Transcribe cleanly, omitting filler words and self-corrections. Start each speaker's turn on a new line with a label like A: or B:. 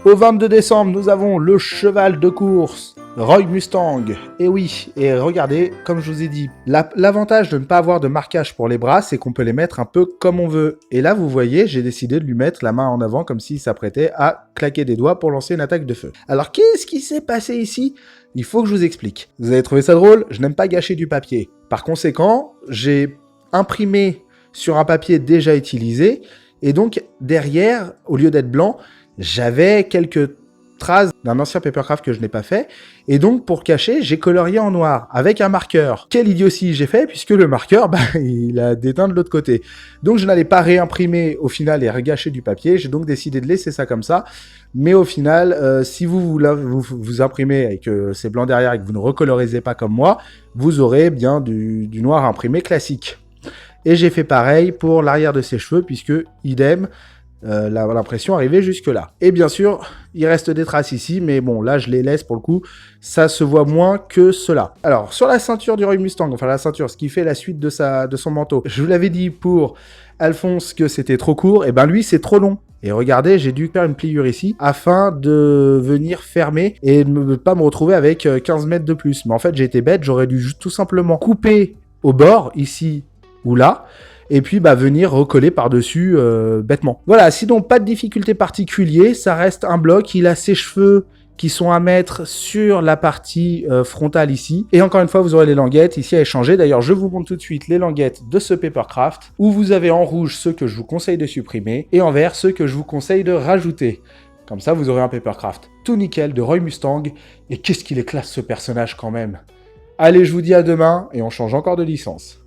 A: Au 22 décembre, nous avons le cheval de course, Roy Mustang. Et oui, et regardez, comme je vous ai dit, l'avantage de ne pas avoir de marquage pour les bras, c'est qu'on peut les mettre un peu comme on veut. Et là, vous voyez, j'ai décidé de lui mettre la main en avant comme s'il s'apprêtait à claquer des doigts pour lancer une attaque de feu. Alors, qu'est-ce qui s'est passé ici ? Il faut que je vous explique. Vous avez trouvé ça drôle ? Je n'aime pas gâcher du papier. Par conséquent, j'ai imprimé sur un papier déjà utilisé, et donc derrière, au lieu d'être blanc, j'avais quelques traces d'un ancien papercraft que je n'ai pas fait, et donc pour cacher, j'ai colorié en noir avec un marqueur. Quelle idiotie j'ai fait, puisque le marqueur, il a déteint de l'autre côté. Donc je n'allais pas réimprimer au final et regâcher du papier, j'ai donc décidé de laisser ça comme ça, mais au final, si vous imprimez et que c'est blanc derrière et que vous ne recolorisez pas comme moi, vous aurez bien du noir imprimé classique. Et j'ai fait pareil pour l'arrière de ses cheveux, puisque idem, l'impression arrivait jusque là. Et bien sûr, il reste des traces ici, mais bon, là je les laisse pour le coup, ça se voit moins que cela. Alors, sur la ceinture du Roy Mustang, enfin la ceinture, ce qui fait la suite de son manteau, je vous l'avais dit pour Alphonse que c'était trop court, et ben lui c'est trop long. Et regardez, j'ai dû faire une pliure ici afin de venir fermer et de ne pas me retrouver avec 15 mètres de plus. Mais en fait, j'ai été bête, j'aurais dû tout simplement couper au bord, ici ou là, et puis venir recoller par-dessus bêtement. Voilà, sinon pas de difficulté particulière, ça reste un bloc, il a ses cheveux qui sont à mettre sur la partie frontale ici, et encore une fois vous aurez les languettes ici à échanger. D'ailleurs je vous montre tout de suite les languettes de ce papercraft, où vous avez en rouge ceux que je vous conseille de supprimer, et en vert ceux que je vous conseille de rajouter. Comme ça vous aurez un papercraft tout nickel de Roy Mustang, et qu'est-ce qu'il est classe ce personnage quand même. Allez, je vous dis à demain, et on change encore de licence.